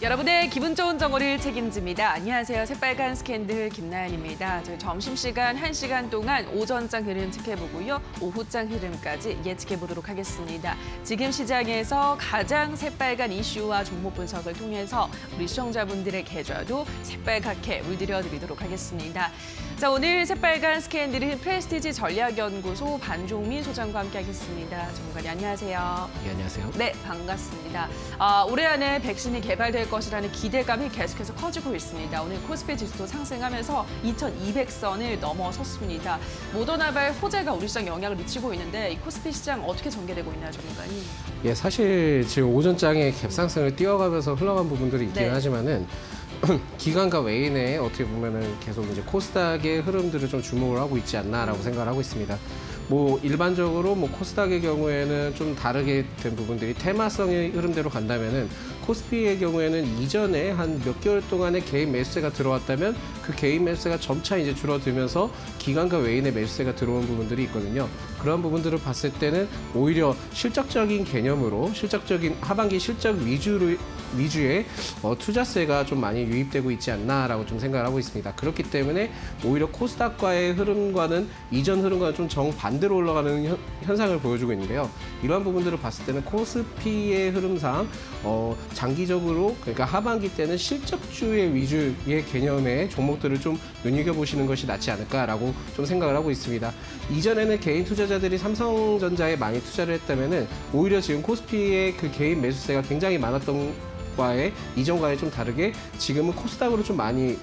여러분의 기분 좋은 정오를 책임집니다. 안녕하세요. 새빨간 스캔들 김나연입니다. 저희 점심시간 1시간 동안 오전장 흐름 체크해보고요. 오후장 흐름까지 예측해보도록 하겠습니다. 지금 시장에서 가장 새빨간 이슈와 종목 분석을 통해서 우리 시청자분들의 계좌도 새빨갛게 물들여드리도록 하겠습니다. 자, 오늘 새빨간 스캔들은 프레스티지 전략연구소 반종민 소장과 함께하겠습니다. 전문가님 안녕하세요. 네, 안녕하세요. 네, 반갑습니다. 올해 안에 백신이 개발될 것이라는 기대감이 계속해서 커지고 있습니다. 오늘 코스피 지수도 상승하면서 2200선을 넘어섰습니다. 모더나발 호재가 우리 시장 영향을 미치고 있는데 이 코스피 시장 어떻게 전개되고 있나요, 전문가님? 예, 사실 지금 오전장에 갭상승을 뛰어가면서 흘러간 부분들이 있긴 네. 하지만은 기관과 외인의 어떻게 보면은 계속 이제 코스닥의 흐름들을 좀 주목을 하고 있지 않나라고 생각을 하고 있습니다. 뭐 일반적으로 뭐 코스닥의 경우에는 좀 다르게 된 부분들이 테마성의 흐름대로 간다면은 코스피의 경우에는 이전에 한 몇 개월 동안의 개인 매수세가 들어왔다면 그 개인 매수세가 점차 이제 줄어들면서 기관과 외인의 매수세가 들어온 부분들이 있거든요. 그런 부분들을 봤을 때는 오히려 실적적인 개념으로 실적적인 하반기 실적 위주의 투자세가 좀 많이 유입되고 있지 않나라고 좀 생각을 하고 있습니다. 그렇기 때문에 오히려 코스닥과의 흐름과는 이전 흐름과는 좀 정반대로 올라가는 현상을 보여주고 있는데요. 이러한 부분들을 봤을 때는 코스피의 흐름상 장기적으로 그러니까 하반기 때는 실적주의 위주의 개념의 종목들을 좀 눈여겨보시는 것이 낫지 않을까라고 좀 생각을 하고 있습니다. 이전에는 개인 투자자들이 삼성전자에 많이 투자를 했다면은 오히려 지금 코스피의 그 개인 매수세가 굉장히 많았던 이전과의 좀 다르게 지금은 코스닥으로 좀 많이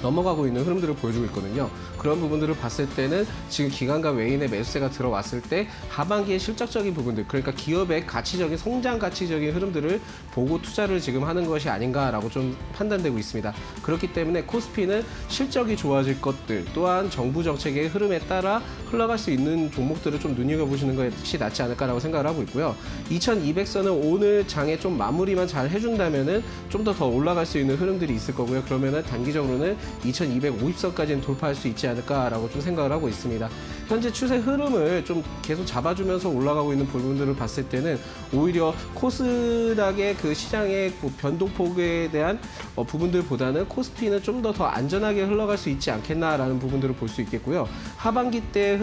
넘어가고 있는 흐름들을 보여주고 있거든요. 그런 부분들을 봤을 때는 지금 기관과 외인의 매수세가 들어왔을 때 하반기의 실적적인 부분들, 그러니까 기업의 가치적인 성장 가치적인 흐름들을 보고 투자를 지금 하는 것이 아닌가라고 좀 판단되고 있습니다. 그렇기 때문에 코스피는 실적이 좋아질 것들 또한 정부 정책의 흐름에 따라 흘러갈 수 있는 종목들을 좀 눈여겨보시는 것이 낫지 않을까라고 생각을 하고 있고요. 2200선은 오늘 장에 좀 마무리만 잘 해준다면은 좀 더 올라갈 수 있는 흐름들이 있을 거고요. 그러면은 단기적으로는 2250선까지는 돌파할 수 있지 않을까라고 좀 생각을 하고 있습니다. 현재 추세 흐름을 좀 계속 잡아주면서 올라가고 있는 부분들을 봤을 때는 오히려 코스닥의 그 시장의 변동폭에 대한 부분들보다는 코스피는 좀 더 안전하게 흘러갈 수 있지 않겠나라는 부분들을 볼 수 있겠고요. 하반기 때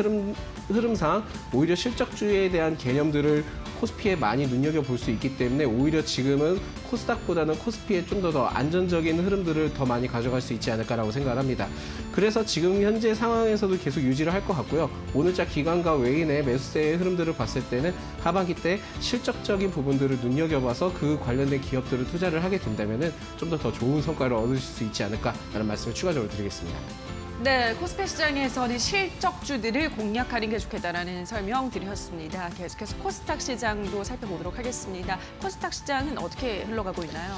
흐름상 오히려 실적주의에 대한 개념들을 코스피에 많이 눈여겨볼 수 있기 때문에 오히려 지금은 코스닥보다는 코스피에 좀 더 안전적인 흐름들을 더 많이 가져갈 수 있지 않을까라고 생각을 합니다. 그래서 지금 현재 상황에서도 계속 유지를 할 것 같고요. 오늘자 기관과 외인의 매수세의 흐름들을 봤을 때는 하반기 때 실적적인 부분들을 눈여겨봐서 그 관련된 기업들을 투자를 하게 된다면 좀 더 좋은 성과를 얻으실 수 있지 않을까라는 말씀을 추가적으로 드리겠습니다. 네, 코스피 시장에서는 실적주들을 공략하는 게 좋겠다라는 설명 드렸습니다. 계속해서 코스닥 시장도 살펴보도록 하겠습니다. 코스닥 시장은 어떻게 흘러가고 있나요?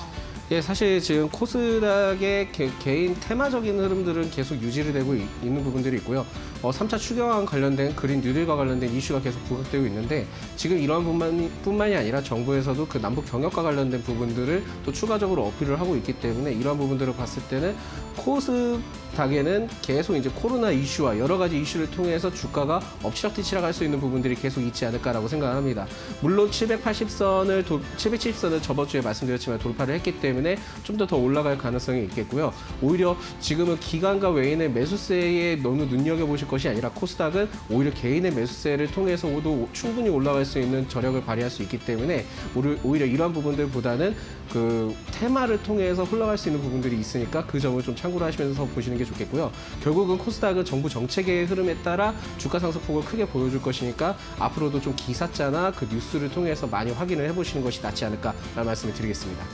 예, 사실 지금 코스닥의 개인 테마적인 흐름들은 계속 유지를 되고 있는 부분들이 있고요. 3차 추경안 관련된 그린 뉴딜과 관련된 이슈가 계속 부각되고 있는데 지금 이러한 뿐만이 아니라 정부에서도 그 남북 경협과 관련된 부분들을 또 추가적으로 어필을 하고 있기 때문에 이러한 부분들을 봤을 때는 코스닥에는 계속 이제 코로나 이슈와 여러 가지 이슈를 통해서 주가가 엎치락뒤치락 할 수 있는 부분들이 계속 있지 않을까라고 생각합니다. 물론 770선을 저번 주에 말씀드렸지만 돌파를 했기 때문에 좀 더 올라갈 가능성이 있겠고요. 오히려 지금은 기관과 외인의 매수세에 너무 눈여겨보실 것이 아니라 코스닥은 오히려 개인의 매수세를 통해서도 충분히 올라갈 수 있는 저력을 발휘할 수 있기 때문에 오히려 이러한 부분들보다는 그 테마를 통해서 흘러갈 수 있는 부분들이 있으니까 그 점을 좀 참고를 하시면서 보시는 게 좋겠고요. 결국은 코스닥은 정부 정책의 흐름에 따라 주가 상승폭을 크게 보여줄 것이니까 앞으로도 좀 기사자나 그 뉴스를 통해서 많이 확인을 해보시는 것이 낫지 않을까라는 말씀을 드리겠습니다.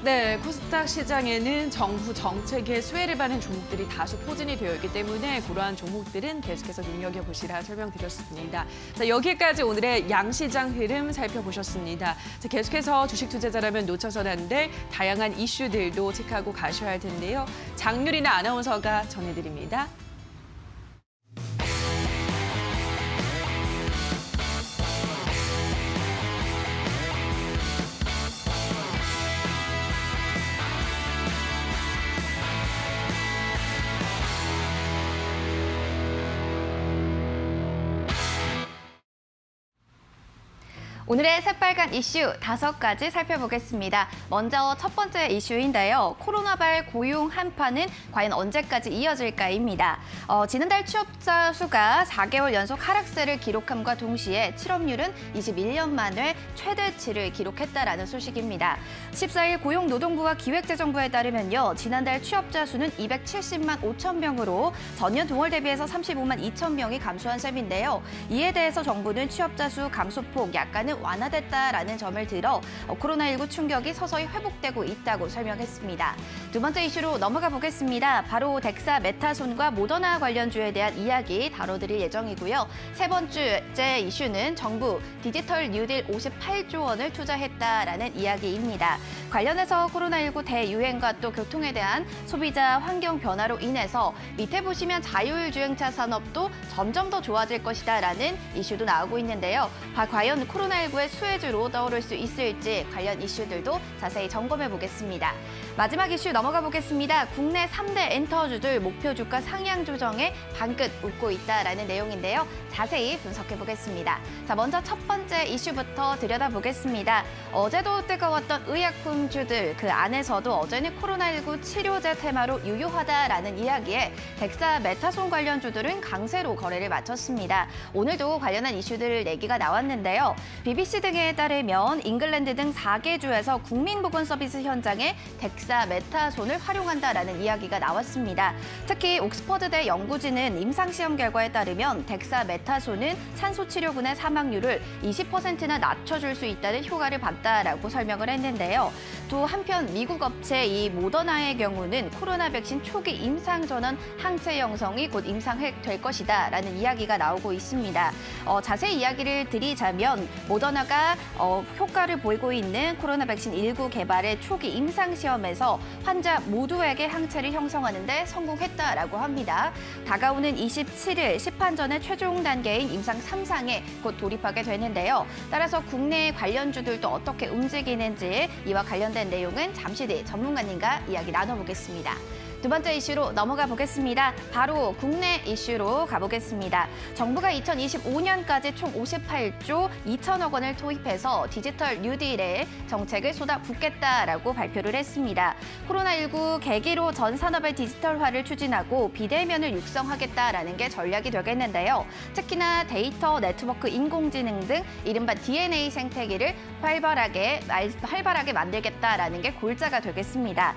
네, 코스닥 시장에는 정부 정책에 수혜를 받는 종목들이 다수 포진이 되어 있기 때문에 그러한 종목들은 계속해서 눈여겨보시라 설명드렸습니다. 자, 여기까지 오늘의 양시장 흐름 살펴보셨습니다. 자, 계속해서 주식 투자자라면 놓쳐서는 안 될 다양한 이슈들도 체크하고 가셔야 할 텐데요. 장유리나 아나운서가 전해드립니다. 오늘의 새빨간 이슈 5가지 살펴보겠습니다. 먼저 첫 번째 이슈인데요. 코로나발 고용 한파는 과연 언제까지 이어질까입니다. 지난달 취업자 수가 4개월 연속 하락세를 기록함과 동시에 실업률은 21년 만에 최대치를 기록했다라는 소식입니다. 14일 고용노동부와 기획재정부에 따르면요. 지난달 취업자 수는 270만 5천 명으로 전년 동월 대비해서 35만 2천 명이 감소한 셈인데요. 이에 대해서 정부는 취업자 수 감소폭 약간은 완화됐다라는 점을 들어 코로나19 충격이 서서히 회복되고 있다고 설명했습니다. 두 번째 이슈로 넘어가 보겠습니다. 바로 덱사메타손과 모더나 관련주에 대한 이야기 다뤄드릴 예정이고요. 세 번째 이슈는 정부 디지털 뉴딜 58조 원을 투자했다라는 이야기입니다. 관련해서 코로나19 대유행과 또 교통에 대한 소비자 환경 변화로 인해서 밑에 보시면 자율주행차 산업도 점점 더 좋아질 것이다라는 이슈도 나오고 있는데요. 과연 코로나19의 수혜주로 떠오를 수 있을지 관련 이슈들도 자세히 점검해 보겠습니다. 마지막 이슈 넘어가 보겠습니다. 국내 3대 엔터주들 목표 주가 상향 조정에 방긋 웃고 있다라는 내용인데요. 자세히 분석해 보겠습니다. 자, 먼저 첫 번째 이슈부터 들여다보겠습니다. 어제도 뜨거웠던 의약품주들 그 안에서도 어제는 코로나19 치료제 테마로 유효하다라는 이야기에 덱사메타손 관련주들은 강세로 거래를 마쳤습니다. 오늘도 관련한 이슈들 얘기가 나왔는데요. BBC 등에 따르면 잉글랜드 등 4개 주에서 국민보건 서비스 현장에 덱사메타손을 활용한다라는 이야기가 나왔습니다. 특히 옥스퍼드대 연구진은 임상시험 결과에 따르면 덱사메타손은 산소치료군의 사망률을 20%나 낮춰줄 수 있다는 효과를 봤다라고 설명을 했는데요. 또 한편 미국 업체 이 모더나의 경우는 코로나 백신 초기 임상 전원 항체 형성이 곧 임상될 것이다라는 이야기가 나오고 있습니다. 자세히 이야기를 드리자면 모더나가 효과를 보이고 있는 코로나 백신 19 개발의 초기 임상 시험에서 환자 모두에게 항체를 형성하는 데 성공했다라고 합니다. 다가오는 27일 시판전의 최종 단계인 임상 3상에 곧 돌입하게 되는데요. 따라서 국내 관련주들도 어떻게 움직이는지 이와 관련된 내용은 잠시 뒤 전문가님과 이야기 나눠보겠습니다. 두 번째 이슈로 넘어가 보겠습니다. 바로 국내 이슈로 가보겠습니다. 정부가 2025년까지 총 58조 2천억 원을 투입해서 디지털 뉴딜에 정책을 쏟아붓겠다라고 발표를 했습니다. 코로나19 계기로 전 산업의 디지털화를 추진하고 비대면을 육성하겠다라는 게 전략이 되겠는데요. 특히나 데이터 네트워크 인공지능 등 이른바 DNA 생태계를 활발하게 만들겠다라는 게 골자가 되겠습니다.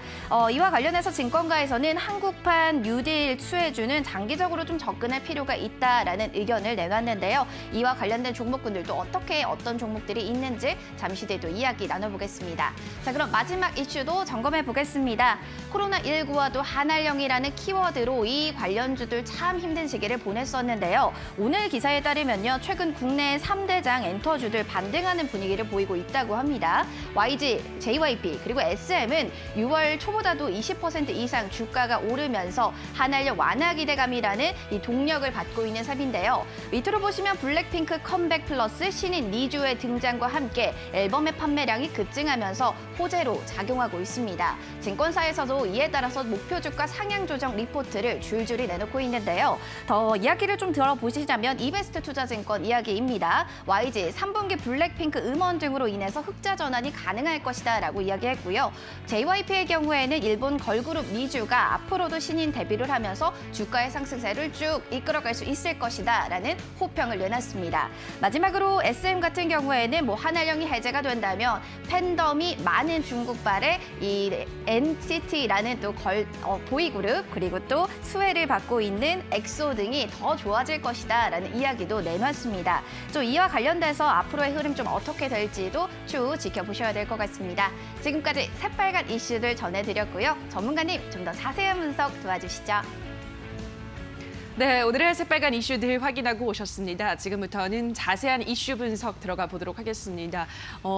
이와 관련해서 증권가에서는 한국판 뉴딜 수혜주는 장기적으로 좀 접근할 필요가 있다라는 의견을 내놨는데요. 이와 관련된 종목군들도 어떤 종목들이 있는지 잠시 뒤에 또 이야기 나눠보겠습니다. 자, 그럼 마지막 이슈도 점검해 보겠습니다. 코로나19와도 한알령이라는 키워드로 이 관련주들 참 힘든 시기를 보냈었는데요. 오늘 기사에 따르면요. 최근 국내 3대장 엔터주들 반등하는 분위기를 보이고 있다고 합니다. YG, JYP 그리고 SM은 6월 초보다도 20% 이상 주가가 오르면서 한알령 완화 기대감이라는 이 동력을 받고 있는 셈인데요. 밑으로 보시면 블랙핑크 컴백 플러스 신인 니주의 등장과 함께 앨범의 판매량이 급증하면서 호재로 작용하고 있습니다. 증권사에서도 이에 따라서 목표 주가 상향 조정 리포트를 줄줄이 내놓고 있는데요. 더 이야기를 좀 들어보시자면 이베스트 투자증권 이야기입니다. YG 3분기 블랙핑크 음원 등으로 인해서 흑자 전환이 가능할 것이다라고 이야기했고요. JYP의 경우에는 일본 걸그룹 니주가 앞으로도 신인 데뷔를 하면서 주가의 상승세를 쭉 이끌어갈 수 있을 것이다라는 호평을 내놨습니다. 마지막으로 SM 같은 경우에는 한알령이 해제가 된다면 팬덤이 많은 중국발의 이 NCT라는 또 보이그룹 그리고 또 수혜를 받고 있는 엑소 등이 더 좋아질 것이다라는 이야기도 내놨습니다. 또 이와 관련돼서 앞으로의 흐름 좀 어떻게 될지도 쭉 지켜보셔야 될 것 같습니다. 지금까지 새빨간 이슈들 전해드렸고요. 전문가님 좀 더 자세한 분석 도와주시죠. 네, 오늘의 새빨간 이슈들 확인하고 오셨습니다. 지금부터는 자세한 이슈 분석 들어가 보도록 하겠습니다.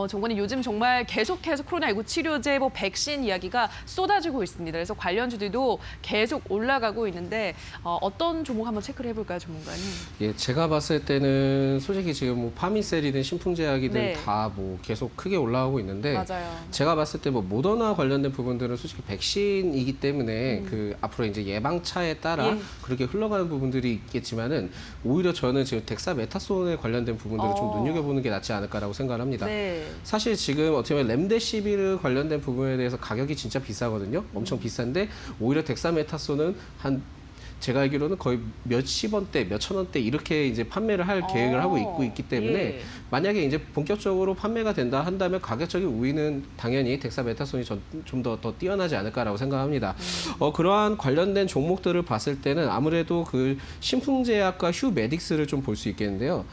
정권이 요즘 정말 계속해서 코로나19 치료제, 백신 이야기가 쏟아지고 있습니다. 그래서 관련주들도 계속 올라가고 있는데 어떤 종목 한번 체크를 해볼까요, 전문가님? 예, 제가 봤을 때는 솔직히 지금 파미셀이든 신풍제약이든 네. 다 계속 크게 올라가고 있는데 맞아요. 제가 봤을 때 모더나 관련된 부분들은 솔직히 백신이기 때문에 그 앞으로 이제 예방차에 따라 예. 그렇게 흘러가는 비싼 부분들이 있겠지만은 오히려 저는 지금 덱사메타손에 관련된 부분들을 좀 눈여겨보는 게 낫지 않을까라고 생각을 합니다. 네. 사실 지금 어떻게 보면 렘데시비르 관련된 부분에 대해서 가격이 진짜 비싸거든요. 엄청 비싼데 오히려 덱사메타손은 제가 알기로는 거의 몇십 원대, 몇천 원대 이렇게 이제 판매를 할 계획을 하고 있기 때문에 예. 만약에 이제 본격적으로 판매가 된다 한다면 가격적인 우위는 당연히 덱사메타손이 좀 더 뛰어나지 않을까라고 생각합니다. 그러한 관련된 종목들을 봤을 때는 아무래도 그 신풍제약과 휴메딕스를 좀 볼 수 있겠는데요.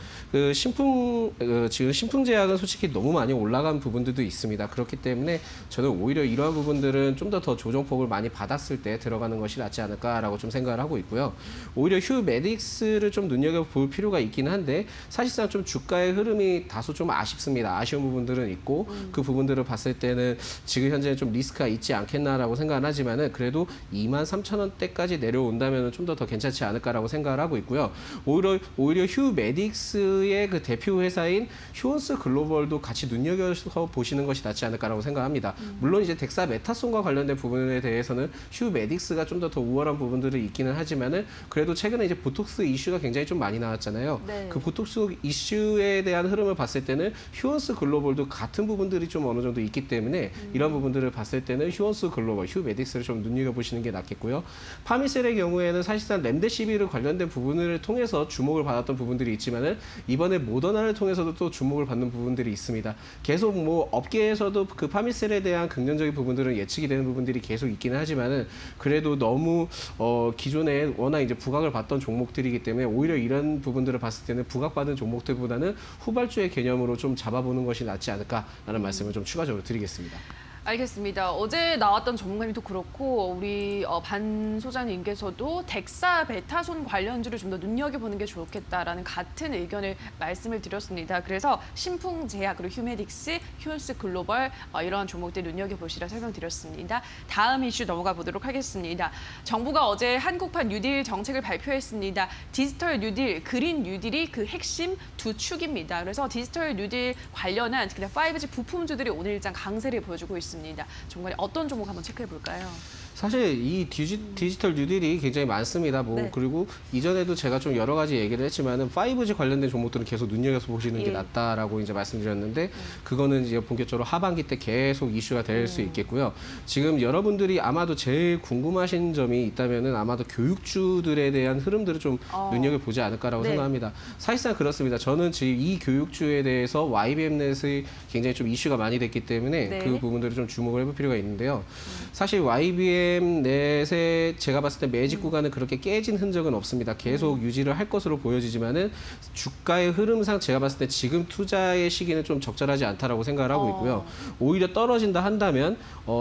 지금 신풍제약은 솔직히 너무 많이 올라간 부분들도 있습니다. 그렇기 때문에 저는 오히려 이러한 부분들은 좀 더 조정폭을 많이 받았을 때 들어가는 것이 낫지 않을까라고 좀 생각을 하고 있고요. 오히려 휴메딕스를 좀 눈여겨볼 필요가 있긴 한데 사실상 좀 주가의 흐름이 다소 좀 아쉽습니다. 아쉬운 부분들은 있고 그 부분들을 봤을 때는 지금 현재 좀 리스크가 있지 않겠나라고 생각은 하지만은 그래도 23,000원대까지 내려온다면 좀 더 괜찮지 않을까라고 생각을 하고 있고요. 오히려 휴메딕스의 그 대표 회사인 휴원스 글로벌도 같이 눈여겨서 보시는 것이 낫지 않을까라고 생각합니다. 물론 이제 덱사메타손과 관련된 부분에 대해서는 휴메딕스가 좀 더 우월한 부분들이 있기는 하지만은 그래도 최근에 이제 보톡스 이슈가 굉장히 좀 많이 나왔잖아요. 네. 그 보톡스 이슈에 대한 흐름을 봤을 때는 휴원스 글로벌도 같은 부분들이 좀 어느 정도 있기 때문에 이런 부분들을 봤을 때는 휴원스 글로벌, 휴메딕스를 좀 눈여겨보시는 게 낫겠고요. 파미셀의 경우에는 사실상 렘데시비르 관련된 부분을 통해서 주목을 받았던 부분들이 있지만은 이번에 모더나를 통해서도 또 주목을 받는 부분들이 있습니다. 계속 뭐 업계에서도 그 파미셀에 대한 긍정적인 부분들은 예측이 되는 부분들이 계속 있기는 하지만은 그래도 너무 기존에 워낙 이제 부각을 받던 종목들이기 때문에 오히려 이런 부분들을 봤을 때는 부각받은 종목들보다는 후발주의 개념으로 좀 잡아보는 것이 낫지 않을까라는 말씀을 좀 추가적으로 드리겠습니다. 알겠습니다. 어제 나왔던 전문가님도 그렇고 우리 반 소장님께서도 덱사메타손 관련주를 좀 더 눈여겨보는 게 좋겠다라는 같은 의견을 말씀을 드렸습니다. 그래서 신풍제약, 그리고 휴메딕스, 휴원스 글로벌 이러한 종목들 눈여겨보시라 설명드렸습니다. 다음 이슈 넘어가 보도록 하겠습니다. 정부가 어제 한국판 뉴딜 정책을 발표했습니다. 디지털 뉴딜, 그린 뉴딜이 그 핵심 두 축입니다. 그래서 디지털 뉴딜 관련한 그냥 5G 부품주들이 오늘 일장 강세를 보여주고 있습니다. 정말 어떤 종목 한번 체크해 볼까요? 사실 이 디지털 뉴딜이 굉장히 많습니다. 네. 그리고 이전에도 제가 좀 여러 가지 얘기를 했지만은 5G 관련된 종목들은 계속 눈여겨서 보시는 게 예. 낫다라고 이제 말씀드렸는데 그거는 이제 본격적으로 하반기 때 계속 이슈가 될 수 있겠고요. 지금 여러분들이 아마도 제일 궁금하신 점이 있다면은 아마도 교육주들에 대한 흐름들을 좀 눈여겨보지 않을까라고 네. 생각합니다. 사실상 그렇습니다. 저는 지금 이 교육주에 대해서 YBM넷이 굉장히 좀 이슈가 많이 됐기 때문에 네. 그 부분들을 좀 주목을 해볼 필요가 있는데요. 사실 YBM넷의 제가 봤을 때 매직 구간은 그렇게 깨진 흔적은 없습니다. 계속 유지를 할 것으로 보여지지만은 주가의 흐름상 제가 봤을 때 지금 투자의 시기는 좀 적절하지 않다라고 생각을 하고 있고요. 오히려 떨어진다 한다면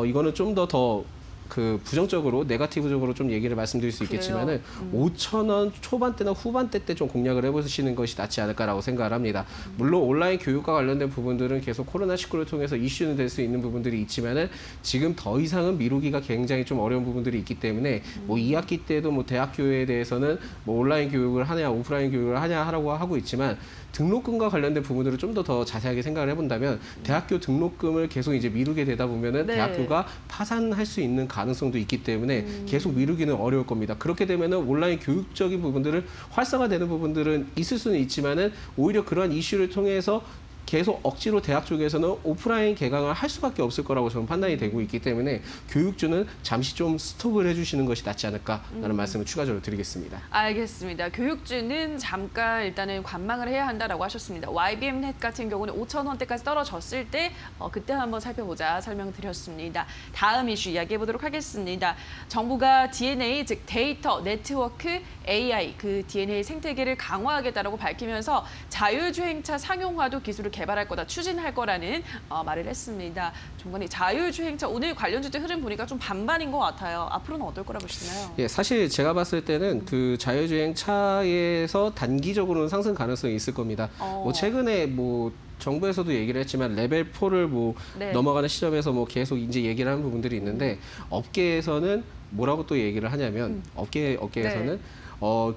이거는 좀 더 그 부정적으로 네거티브적으로 좀 얘기를 말씀드릴 수 있겠지만은 5,000원 초반대나 후반대 때 좀 공략을 해보시는 것이 낫지 않을까라고 생각을 합니다. 물론 온라인 교육과 관련된 부분들은 계속 코로나19를 통해서 이슈는 될 수 있는 부분들이 있지만은 지금 더 이상은 미루기가 굉장히 좀 어려운 부분들이 있기 때문에 뭐 2학기 때도 뭐 대학교에 대해서는 뭐 온라인 교육을 하냐 오프라인 교육을 하냐 하라고 하고 있지만 등록금과 관련된 부분들을 좀 더 자세하게 생각을 해본다면 대학교 등록금을 계속 이제 미루게 되다 보면은 네. 대학교가 파산할 수 있는 가능성도 있기 때문에 계속 미루기는 어려울 겁니다. 그렇게 되면은 온라인 교육적인 부분들을 활성화되는 부분들은 있을 수는 있지만은 오히려 그러한 이슈를 통해서 계속 억지로 대학 쪽에서는 오프라인 개강을 할 수밖에 없을 거라고 저는 판단이 되고 있기 때문에 교육주는 잠시 좀 스톱을 해주시는 것이 낫지 않을까라는 말씀을 추가적으로 드리겠습니다. 알겠습니다. 교육주는 잠깐 일단은 관망을 해야 한다라고 하셨습니다. YBM넷 같은 경우는 5,000원대까지 떨어졌을 때 그때 한번 살펴보자 설명드렸습니다. 다음 이슈 이야기해 보도록 하겠습니다. 정부가 DNA, 즉 데이터, 네트워크, AI, 그 DNA 생태계를 강화하겠다라고 밝히면서 자율주행차 상용화도 기술을 개발할 거다, 추진할 거라는 말을 했습니다. 종관이 자율주행차 오늘 관련주들 흐름 보니까 좀 반반인 것 같아요. 앞으로는 어떨 거라 보시나요? 예, 사실 제가 봤을 때는 그 자율주행차에서 단기적으로는 상승 가능성이 있을 겁니다. 뭐 최근에 뭐 정부에서도 얘기를 했지만 레벨 4를 뭐 네. 넘어가는 시점에서 뭐 계속 이제 얘기를 하는 부분들이 있는데 업계에서는 뭐라고 또 얘기를 하냐면 업계에서는 네.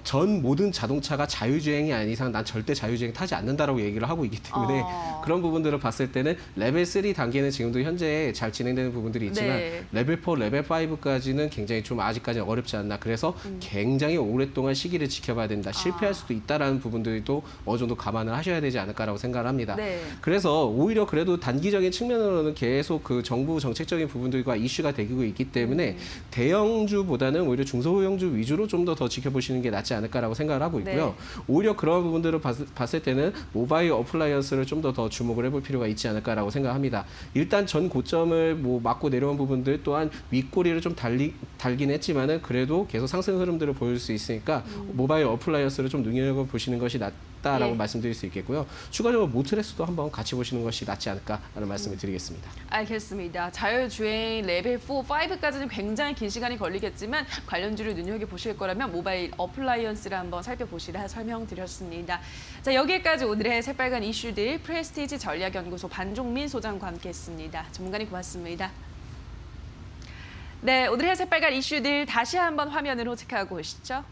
전 모든 자동차가 자율주행이 아닌 이상 난 절대 자율주행 타지 않는다라고 얘기를 하고 있기 때문에 그런 부분들을 봤을 때는 레벨 3 단계는 지금도 현재 잘 진행되는 부분들이 있지만 네. 레벨 4, 레벨 5까지는 굉장히 좀 아직까지는 어렵지 않나. 그래서 굉장히 오랫동안 시기를 지켜봐야 된다. 실패할 수도 있다라는 부분들도 어느 정도 감안을 하셔야 되지 않을까라고 생각을 합니다. 네. 그래서 오히려 그래도 단기적인 측면으로는 계속 그 정부 정책적인 부분들과 이슈가 되고 있기 때문에 대형주보다는 오히려 중소형주 위주로 좀 더 지켜보시는 게 낫지 않을까라고 생각을 하고 있고요. 네. 오히려 그런 부분들을 봤을 때는 모바일 어플라이언스를 좀 더 주목을 해볼 필요가 있지 않을까라고 생각합니다. 일단 전 고점을 뭐 맞고 내려온 부분들 또한 윗꼬리를 좀 달긴 했지만은 그래도 계속 상승 흐름들을 보일 수 있으니까 모바일 어플라이언스를 좀 눈여겨보시는 것이 낫다라고 예. 말씀드릴 수 있겠고요. 추가적으로 모트레스도 한번 같이 보시는 것이 낫지 않을까라는 말씀을 드리겠습니다. 알겠습니다. 자율주행 레벨 4, 5까지는 굉장히 긴 시간이 걸리겠지만 관련주를 눈여겨보실 거라면 모바일 어플라이언스를 한번 살펴보시라 설명드렸습니다. 자, 여기까지 오늘의 새빨간 이슈들 프레스티지 전략연구소 반종민 소장과 함께했습니다. 전문가님 고맙습니다. 네, 오늘의 새빨간 이슈들 다시 한번 화면으로 체크하고 오시죠.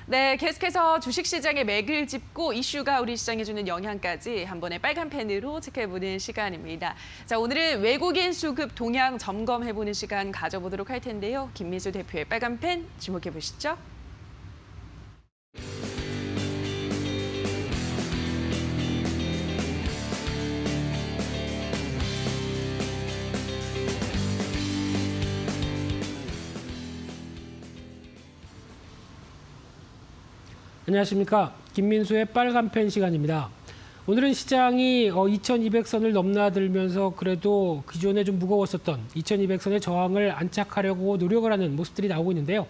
네, 계속해서 주식시장의 맥을 짚고 이슈가 우리 시장에 주는 영향까지 한 번의 빨간 펜으로 체크해보는 시간입니다. 자, 오늘은 외국인 수급 동향 점검해보는 시간 가져보도록 할 텐데요. 김민수 대표의 빨간 펜 주목해보시죠. 안녕하십니까. 김민수의 빨간펜 시간입니다. 오늘은 시장이 2200선을 넘나들면서 그래도 기존에 좀 무거웠었던 2200선의 저항을 안착하려고 노력을 하는 모습들이 나오고 있는데요.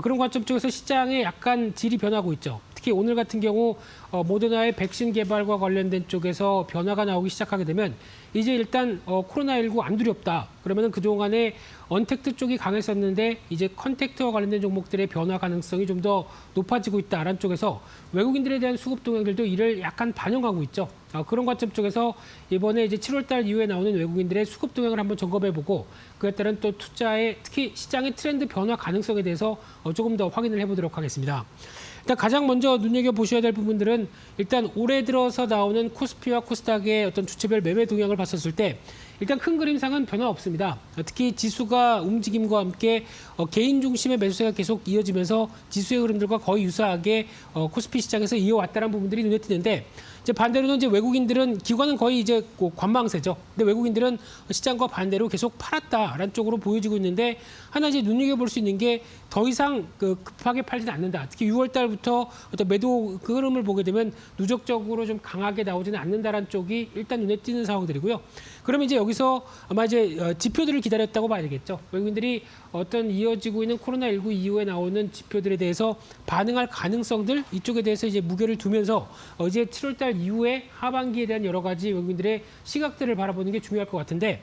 그런 관점 쪽에서 시장에 약간 질이 변하고 있죠. 특히 오늘 같은 경우 모더나의 백신 개발과 관련된 쪽에서 변화가 나오기 시작하게 되면 이제 일단 코로나19 안 두렵다. 그러면은 그동안에 언택트 쪽이 강했었는데 이제 컨택트와 관련된 종목들의 변화 가능성이 좀 더 높아지고 있다라는 쪽에서 외국인들에 대한 수급 동향들도 이를 약간 반영하고 있죠. 그런 관점 쪽에서 이번에 이제 7월달 이후에 나오는 외국인들의 수급 동향을 한번 점검해보고 그에 따른 또 투자의 특히 시장의 트렌드 변화 가능성에 대해서 조금 더 확인을 해보도록 하겠습니다. 일단 가장 먼저 눈여겨보셔야 될 부분들은 일단 올해 들어서 나오는 코스피와 코스닥의 어떤 주체별 매매 동향을 봤었을 때 일단 큰 그림상은 변화 없습니다. 특히 지수가 움직임과 함께 개인 중심의 매수세가 계속 이어지면서 지수의 흐름들과 거의 유사하게 코스피 시장에서 이어왔다는 부분들이 눈에 띄는데 이제 반대로는 이제 외국인들은 기관은 거의 이제 관망세죠. 근데 외국인들은 시장과 반대로 계속 팔았다라는 쪽으로 보여지고 있는데 하나 이제 눈여겨볼 수 있는 게 더 이상 급하게 팔지는 않는다. 특히 6월 달부터 어떤 매도 그 흐름을 보게 되면 누적적으로 좀 강하게 나오지는 않는다라는 쪽이 일단 눈에 띄는 상황들이고요. 그러면 이제 여기서 아마 이제 지표들을 기다렸다고 봐야 되겠죠. 외국인들이 어떤 이어지고 있는 코로나19 이후에 나오는 지표들에 대해서 반응할 가능성들 이쪽에 대해서 이제 무게를 두면서 이제 7월달 이후에 하반기에 대한 여러 가지 외국인들의 시각들을 바라보는 게 중요할 것 같은데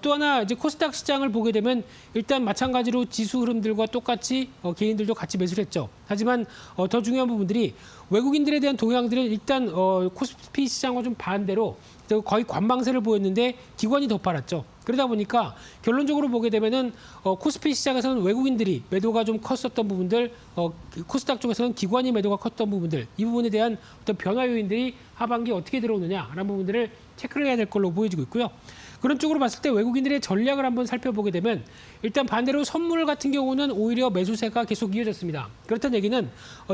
또 하나 이제 코스닥 시장을 보게 되면 일단 마찬가지로 지수 흐름들과 똑같이 개인들도 같이 매수를 했죠. 하지만 더 중요한 부분들이 외국인들에 대한 동향들은 일단 코스피 시장과 좀 반대로 거의 관망세를 보였는데 기관이 더 팔았죠. 그러다 보니까 결론적으로 보게 되면은 코스피 시장에서는 외국인들이 매도가 좀 컸었던 부분들, 코스닥 쪽에서는 기관이 매도가 컸던 부분들, 이 부분에 대한 어떤 변화 요인들이 하반기에 어떻게 들어오느냐라는 부분들을 체크를 해야 될 걸로 보여지고 있고요. 그런 쪽으로 봤을 때 외국인들의 전략을 한번 살펴보게 되면 일단 반대로 선물 같은 경우는 오히려 매수세가 계속 이어졌습니다. 그렇다는 얘기는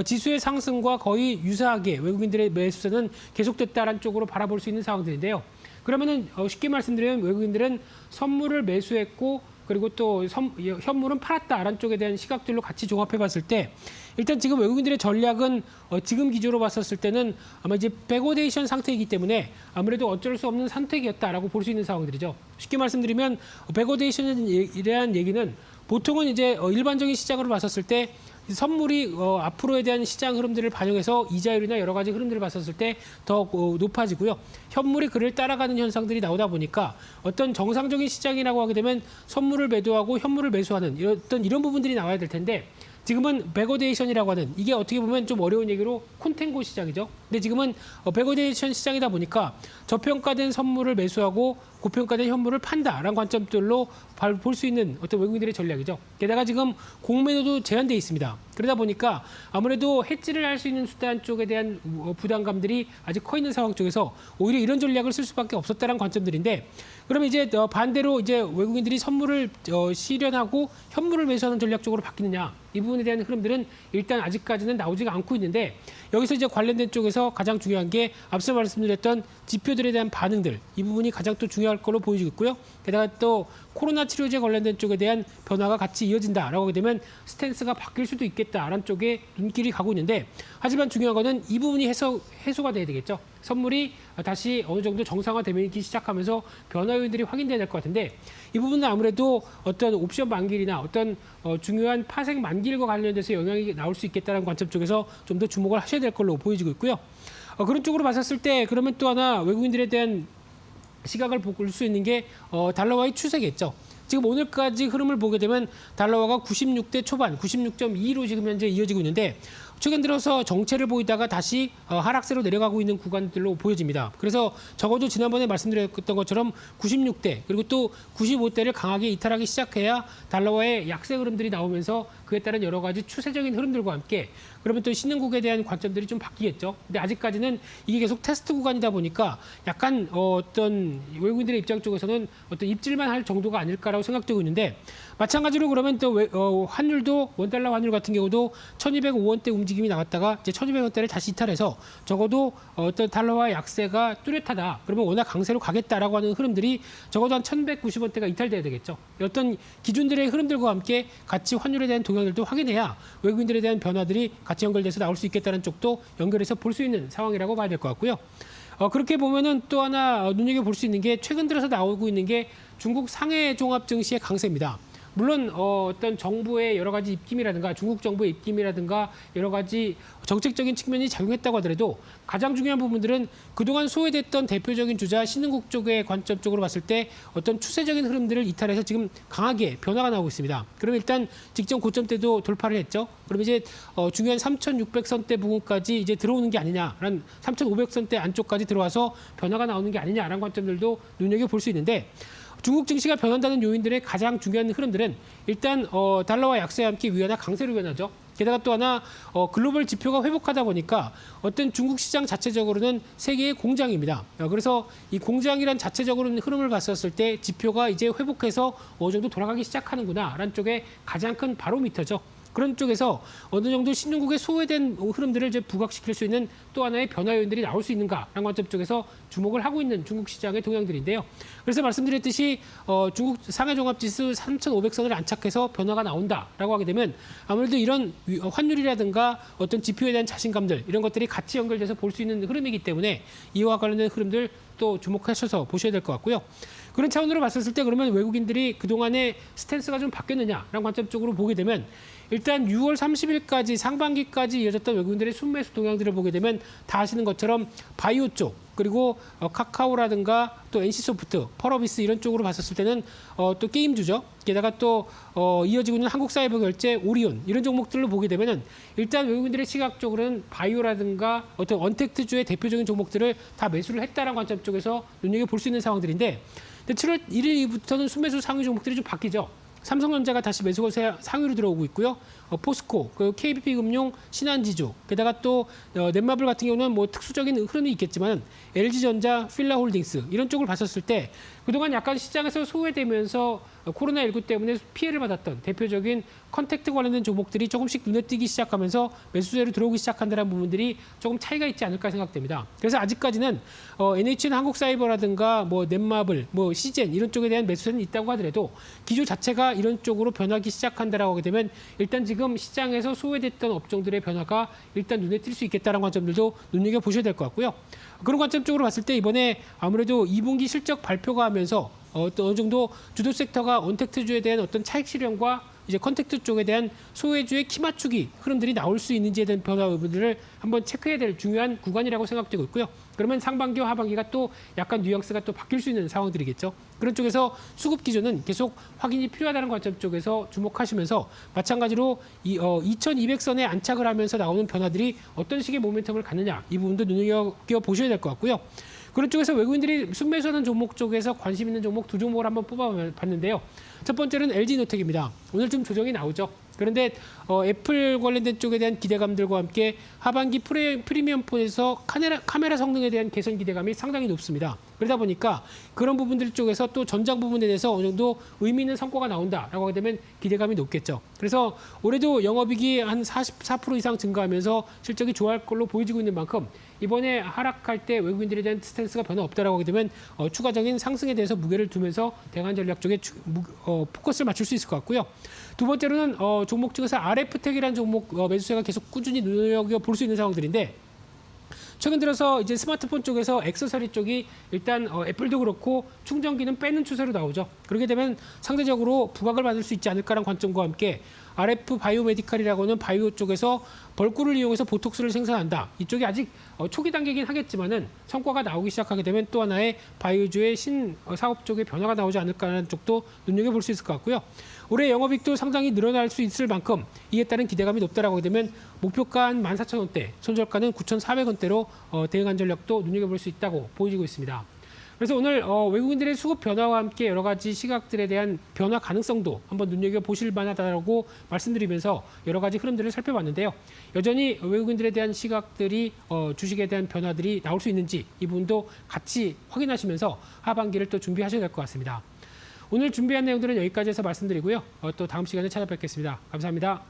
지수의 상승과 거의 유사하게 외국인들의 매수세는 계속됐다는 쪽으로 바라볼 수 있는 상황들인데요. 그러면은 쉽게 말씀드리면 외국인들은 선물을 매수했고 그리고 또 현물은 팔았다라는 쪽에 대한 시각들로 같이 종합해 봤을 때 일단 지금 외국인들의 전략은 지금 기조로 봤었을 때는 아마 이제 백오데이션 상태이기 때문에 아무래도 어쩔 수 없는 선택이었다라고 볼 수 있는 상황들이죠. 쉽게 말씀드리면 백오데이션이라는 얘기는 보통은 이제 일반적인 시장으로 봤었을 때 선물이 앞으로에 대한 시장 흐름들을 반영해서 이자율이나 여러 가지 흐름들을 봤었을 때 더 높아지고요. 현물이 그를 따라가는 현상들이 나오다 보니까 어떤 정상적인 시장이라고 하게 되면 선물을 매도하고 현물을 매수하는 이런 부분들이 나와야 될 텐데 지금은 백어데이션이라고 하는 이게 어떻게 보면 좀 어려운 얘기로 콘텐고 시장이죠. 근데 지금은 백어데이션 시장이다 보니까 저평가된 선물을 매수하고 고평가된 현물을 판다라는 관점들로 볼 수 있는 어떤 외국인들의 전략이죠. 게다가 지금 공매도도 제한돼 있습니다. 그러다 보니까 아무래도 해지를 할 수 있는 수단 쪽에 대한 부담감들이 아직 커 있는 상황 쪽에서 오히려 이런 전략을 쓸 수밖에 없었다는 관점들인데, 그러면 이제 반대로 이제 외국인들이 선물을 실현하고 현물을 매수하는 전략 쪽으로 바뀌느냐, 이 부분에 대한 흐름들은 일단 아직까지는 나오지가 않고 있는데, 여기서 이제 관련된 쪽에서 가장 중요한 게 앞서 말씀드렸던 지표들에 대한 반응들, 이 부분이 가장 또 중요할 걸로 보여지고 있고요. 게다가 또 코로나 치료제 관련된 쪽에 대한 변화가 같이 이어진다라고 하게 되면 스탠스가 바뀔 수도 있겠다라는 쪽에 눈길이 가고 있는데, 하지만 중요한 거는 이 부분이 해소가 돼야 되겠죠. 선물이 다시 어느 정도 정상화되기 시작하면서 변화 요인들이 확인돼야 될 것 같은데, 이 부분은 아무래도 어떤 옵션 만기일이나 어떤 중요한 파생 만기일과 관련돼서 영향이 나올 수 있겠다는 관점 쪽에서 좀 더 주목을 하셔야 될 걸로 보여지고 있고요. 그런 쪽으로 봤었을 때 그러면 또 하나 외국인들에 대한 시각을 볼 수 있는 게 달러와의 추세겠죠. 지금 오늘까지 흐름을 보게 되면 달러화가 96대 초반, 96.2로 지금 현재 이어지고 있는데, 최근 들어서 정체를 보이다가 다시 하락세로 내려가고 있는 구간들로 보여집니다. 그래서 적어도 지난번에 말씀드렸던 것처럼 96대 그리고 또 95대를 강하게 이탈하기 시작해야 달러화의 약세 흐름들이 나오면서 그에 따른 여러 가지 추세적인 흐름들과 함께 그러면 또 신흥국에 대한 관점들이 좀 바뀌겠죠. 근데 아직까지는 이게 계속 테스트 구간이다 보니까 약간 어떤 외국인들의 입장 쪽에서는 어떤 입질만 할 정도가 아닐까라고 생각되고 있는데, 마찬가지로 그러면 또 환율도 원달러 환율 같은 경우도 1205원대 움직임이 나왔다가 이제 1200원대를 다시 이탈해서 적어도 어떤 달러화 약세가 뚜렷하다. 그러면 워낙 강세로 가겠다라고 하는 흐름들이 적어도 한 1190원대가 이탈돼야 되겠죠. 어떤 기준들의 흐름들과 함께 같이 환율에 대한 동향들도 확인해야 외국인들에 대한 변화들이 같이 연결돼서 나올 수 있겠다는 쪽도 연결해서 볼 수 있는 상황이라고 봐야 될 것 같고요. 그렇게 보면은 또 하나 눈여겨볼 수 있는 게 최근 들어서 나오고 있는 게 중국 상해 종합 증시의 강세입니다. 물론 어떤 정부의 여러 가지 입김이라든가 중국 정부의 입김이라든가 여러 가지 정책적인 측면이 작용했다고 하더라도 가장 중요한 부분들은 그동안 소외됐던 대표적인 주자 신흥국 쪽의 관점 쪽으로 봤을 때 어떤 추세적인 흐름들을 이탈해서 지금 강하게 변화가 나오고 있습니다. 그럼 일단 직전 고점대도 돌파를 했죠. 그럼 이제 중요한 3,600선대 부분까지 이제 들어오는 게 아니냐라는 3,500선대 안쪽까지 들어와서 변화가 나오는 게 아니냐라는 관점들도 눈여겨볼 수 있는데, 중국 증시가 변한다는 요인들의 가장 중요한 흐름들은 일단 달러와 약세와 함께 위안화 강세로 변하죠. 게다가 또 하나 글로벌 지표가 회복하다 보니까 어떤 중국 시장 자체적으로는 세계의 공장입니다. 그래서 이 공장이란 자체적으로는 흐름을 봤었을 때 지표가 이제 회복해서 어느 정도 돌아가기 시작하는구나라는 쪽에 가장 큰 바로미터죠. 그런 쪽에서 어느 정도 신흥국의 소외된 흐름들을 이제 부각시킬 수 있는 또 하나의 변화 요인들이 나올 수 있는가라는 관점 쪽에서 주목을 하고 있는 중국 시장의 동향들인데요. 그래서 말씀드렸듯이 중국 상해종합지수 3,500선을 안착해서 변화가 나온다라고 하게 되면 아무래도 이런 환율이라든가 어떤 지표에 대한 자신감들 이런 것들이 같이 연결돼서 볼 수 있는 흐름이기 때문에 이와 관련된 흐름들 또 주목하셔서 보셔야 될 것 같고요. 그런 차원으로 봤었을 때 그러면 외국인들이 그동안의 스탠스가 좀 바뀌었느냐라는 관점 쪽으로 보게 되면 일단 6월 30일까지 상반기까지 이어졌던 외국인들의 순매수 동향들을 보게 되면 다 아시는 것처럼 바이오 쪽 그리고 카카오라든가 또 NC소프트, 펄어비스 이런 쪽으로 봤었을 때는 또 게임주죠. 게다가 또 이어지고 있는 한국사이버결제, 오리온 이런 종목들로 보게 되면은 일단 외국인들의 시각적으로는 바이오라든가 어떤 언택트주의 대표적인 종목들을 다 매수를 했다는 관점 쪽에서 눈여겨볼 수 있는 상황들인데, 근데 7월 1일 이후부터는 순매수 상위 종목들이 좀 바뀌죠. 삼성전자가 다시 매수가 상위로 들어오고 있고요. 포스코, KBP금융, 신한지주, 게다가 또 넷마블 같은 경우는 뭐 특수적인 흐름이 있겠지만 LG전자, 필라홀딩스 이런 쪽을 봤었을 때 그동안 약간 시장에서 소외되면서 코로나19 때문에 피해를 받았던 대표적인 컨택트 관련된 종목들이 조금씩 눈에 띄기 시작하면서 매수세로 들어오기 시작한다는 부분들이 조금 차이가 있지 않을까 생각됩니다. 그래서 아직까지는 NHN 한국사이버라든가 뭐 넷마블, 뭐 시젠 이런 쪽에 대한 매수세는 있다고 하더라도 기조 자체가 이런 쪽으로 변하기 시작한다라고 하게 되면 일단 지금 시장에서 소외됐던 업종들의 변화가 일단 눈에 띌 수 있겠다는 관점들도 눈여겨보셔야 될 것 같고요. 그런 관점 쪽으로 봤을 때 이번에 아무래도 2분기 실적 발표가 하면서 어느 정도 주도 섹터가 언택트주에 대한 어떤 차익 실현과 이제 컨택트 쪽에 대한 소외주의 키 맞추기 흐름들이 나올 수 있는지에 대한 변화 부분들을 한번 체크해야 될 중요한 구간이라고 생각되고 있고요. 그러면 상반기와 하반기가 또 약간 뉘앙스가 또 바뀔 수 있는 상황들이겠죠. 그런 쪽에서 수급 기조는 계속 확인이 필요하다는 관점 쪽에서 주목하시면서 마찬가지로 2200선에 안착을 하면서 나오는 변화들이 어떤 식의 모멘텀을 갖느냐 이 부분도 눈여겨보셔야 될 것 같고요. 그런 쪽에서 외국인들이 순매수하는 종목 쪽에서 관심 있는 종목 두 종목을 한번 뽑아봤는데요. 첫 번째는 LG노텍입니다. 오늘 좀 조정이 나오죠. 그런데 애플 관련된 쪽에 대한 기대감들과 함께 하반기 프리미엄폰에서 카메라 성능에 대한 개선 기대감이 상당히 높습니다. 그러다 보니까 그런 부분들 쪽에서 또 전장 부분에 대해서 어느 정도 의미 있는 성과가 나온다라고 하게 되면 기대감이 높겠죠. 그래서 올해도 영업이익이 한 44% 이상 증가하면서 실적이 좋아할 걸로 보여지고 있는 만큼 이번에 하락할 때 외국인들에 대한 스탠스가 변화 없다라고 하게 되면 추가적인 상승에 대해서 무게를 두면서 대응 전략 쪽에 포커스를 맞출 수 있을 것 같고요. 두 번째로는 종목 중에서 RF텍이라는 종목 매수세가 계속 꾸준히 눈여겨볼 수 있는 상황들인데 최근 들어서 이제 스마트폰 쪽에서 액세서리 쪽이 일단 애플도 그렇고 충전기는 빼는 추세로 나오죠. 그렇게 되면 상대적으로 부각을 받을 수 있지 않을까라는 관점과 함께 RF 바이오메디칼이라고 하는 바이오 쪽에서 벌꿀을 이용해서 보톡스를 생산한다. 이쪽이 아직 초기 단계이긴 하겠지만은 성과가 나오기 시작하게 되면 또 하나의 바이오주의 사업 쪽에 변화가 나오지 않을까라는 쪽도 눈여겨볼 수 있을 것 같고요. 올해 영업이익도 상당히 늘어날 수 있을 만큼 이에 따른 기대감이 높다라고 하게 되면 목표가 한 14,000원대, 손절가는 9,400원대로 대응한 전략도 눈여겨볼 수 있다고 보여지고 있습니다. 그래서 오늘 외국인들의 수급 변화와 함께 여러 가지 시각들에 대한 변화 가능성도 한번 눈여겨보실 만하다고 말씀드리면서 여러 가지 흐름들을 살펴봤는데요. 여전히 외국인들에 대한 시각들이 주식에 대한 변화들이 나올 수 있는지 이 부분도 같이 확인하시면서 하반기를 또 준비하셔야 될 것 같습니다. 오늘 준비한 내용들은 여기까지 해서 말씀드리고요. 또 다음 시간에 찾아뵙겠습니다. 감사합니다.